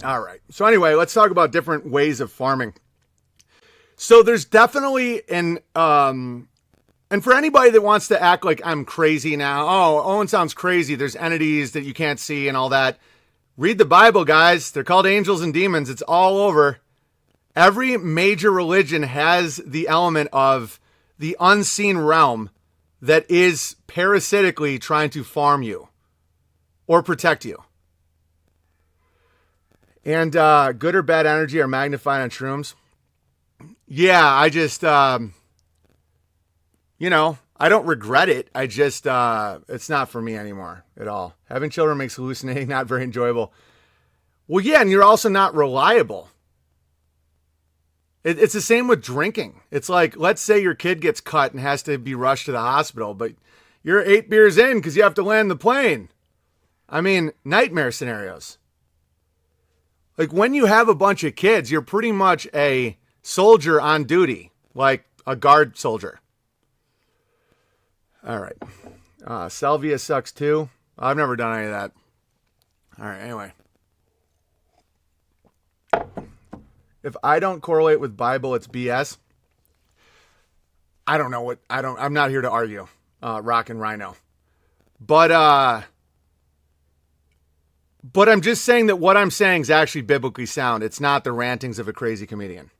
All right. So anyway, let's talk about different ways of farming. So there's definitely and for anybody that wants to act like I'm crazy now, oh, Owen sounds crazy. There's entities that you can't see and all that. Read the Bible, guys. They're called angels and demons. It's all over. Every major religion has the element of the unseen realm that is parasitically trying to farm you or protect you. And good or bad energy are magnified on shrooms. Yeah, I just, I don't regret it. I just, it's not for me anymore at all. Having children makes hallucinating not very enjoyable. Well, yeah, and you're also not reliable. It's the same with drinking. It's like, let's say your kid gets cut and has to be rushed to the hospital, but you're 8 beers in because you have to land the plane. I mean, nightmare scenarios. Like when you have a bunch of kids, you're pretty much a soldier on duty, like a guard soldier. All right. Salvia sucks too. I've never done any of that. All right. Anyway. If I don't correlate with Bible, it's BS. I don't know I'm not here to argue, Rock and Rhino. But I'm just saying that what I'm saying is actually biblically sound. It's not the rantings of a crazy comedian.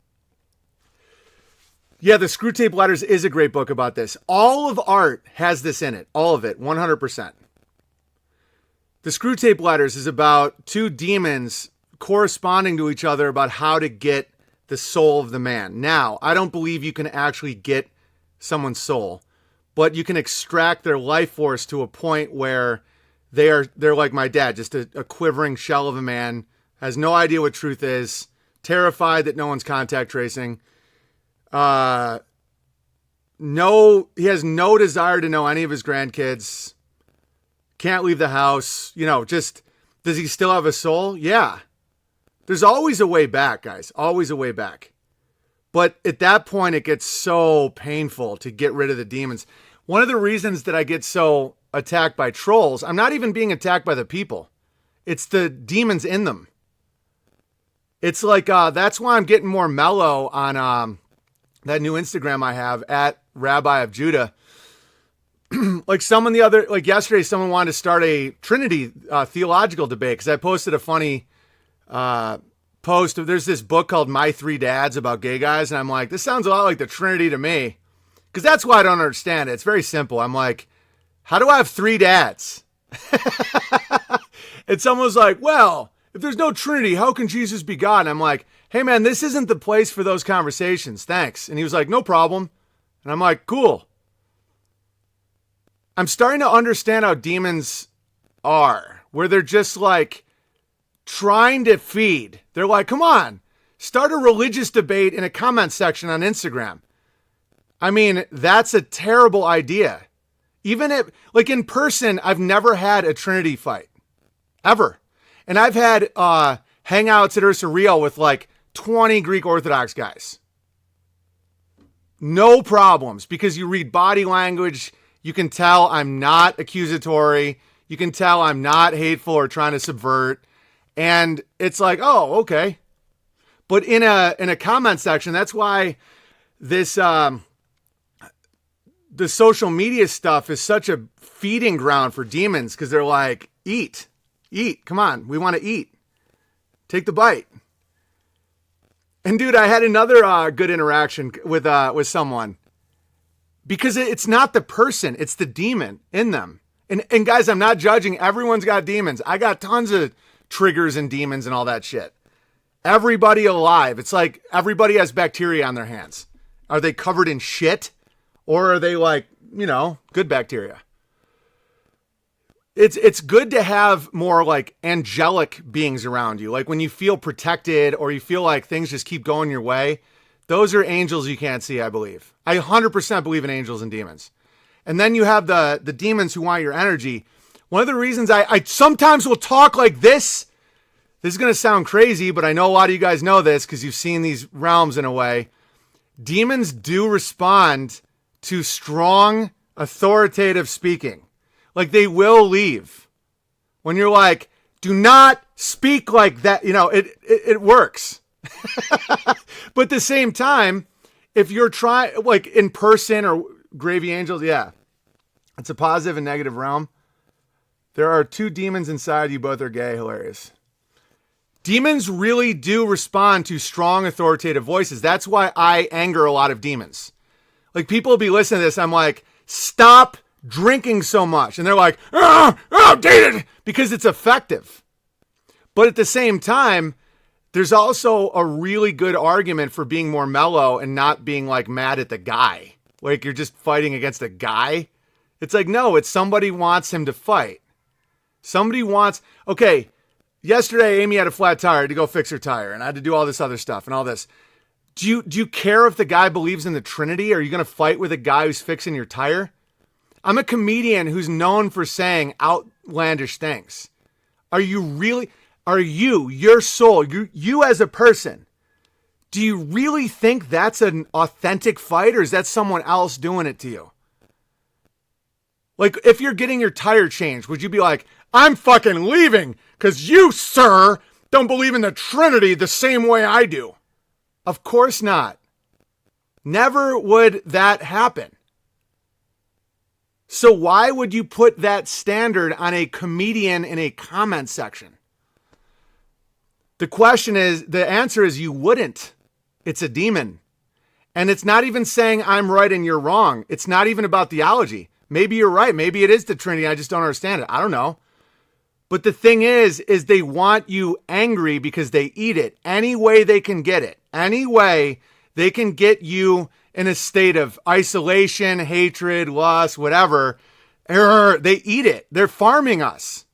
Yeah, the Screw Tape Letters is a great book about this. All of art has this in it. All of it, 100%. The Screw Tape Letters is about two demons corresponding to each other about how to get the soul of the man. Now, I don't believe you can actually get someone's soul, but you can extract their life force to a point where they're like my dad, just a quivering shell of a man, has no idea what truth is, terrified that no one's contact tracing. He has no desire to know any of his grandkids, can't leave the house, just, does he still have a soul? Yeah. There's always a way back, guys. Always a way back. But at that point, it gets so painful to get rid of the demons. One of the reasons that I get so attacked by trolls, I'm not even being attacked by the people. It's the demons in them. It's like, that's why I'm getting more mellow on that new Instagram I have, at Rabbi of Judah. Like yesterday, someone wanted to start a Trinity theological debate because I posted a funny post. There's this book called My Three Dads about gay guys. And I'm like, this sounds a lot like the Trinity to me. Because that's why I don't understand it. It's very simple. I'm like, how do I have 3 dads? And someone was like, well, if there's no Trinity, how can Jesus be God? And I'm like, hey man, this isn't the place for those conversations. Thanks. And he was like, no problem. And I'm like, cool. I'm starting to understand how demons are, where they're just like trying to feed. They're like, come on, start a religious debate in a comment section on Instagram. I mean, that's a terrible idea. Even if, like in person, I've never had a Trinity fight. Ever. And I've had hangouts at Ursa Real with like 20 Greek Orthodox guys. No problems, because you read body language. You can tell I'm not accusatory. You can tell I'm not hateful or trying to subvert. And it's like, oh, okay. But in a comment section, that's why this the social media stuff is such a feeding ground for demons, because they're like, eat, come on, we want to eat. Take the bite. And dude, I had another good interaction with someone, because it's not the person, it's the demon in them. And guys, I'm not judging. Everyone's got demons. I got tons of triggers and demons and all that shit. Everybody alive. It's like everybody has bacteria on their hands. Are they covered in shit? Or are they like, good bacteria? It's good to have more like angelic beings around you. Like when you feel protected or you feel like things just keep going your way, those are angels you can't see, I believe. I 100% believe in angels and demons. And then you have the demons who want your energy. One of the reasons I sometimes will talk like this is going to sound crazy, but I know a lot of you guys know this because you've seen these realms in a way. Demons do respond to strong, authoritative speaking. Like they will leave. When you're like, Do not speak like that. It works. But at the same time, if you're trying, like in person or Gravy Angels, yeah, it's a positive and negative realm. There are two demons inside you. Both are gay. Hilarious. Demons really do respond to strong authoritative voices. That's why I anger a lot of demons. Like, people will be listening to this. I'm like, stop drinking so much. And they're like, dated, because it's effective. But at the same time, there's also a really good argument for being more mellow and not being like mad at the guy. Like, you're just fighting against a guy. It's like, no, it's somebody wants him to fight. Somebody wants, okay, yesterday Amy had a flat tire to go fix her tire, and I had to do all this other stuff and all this. Do you care if the guy believes in the Trinity? Are you going to fight with a guy who's fixing your tire? I'm a comedian who's known for saying outlandish things. Your soul, you as a person, do you really think that's an authentic fight, or is that someone else doing it to you? Like, if you're getting your tire changed, would you be like, I'm fucking leaving because you, sir, don't believe in the Trinity the same way I do? Of course not. Never would that happen. So why would you put that standard on a comedian in a comment section? The answer is you wouldn't. It's a demon. And it's not even saying I'm right and you're wrong. It's not even about theology. Maybe you're right. Maybe it is the Trinity. I just don't understand it. I don't know. But the thing is they want you angry because they eat it any way they can get it. Any way they can get you in a state of isolation, hatred, lust, whatever. They eat it. They're farming us.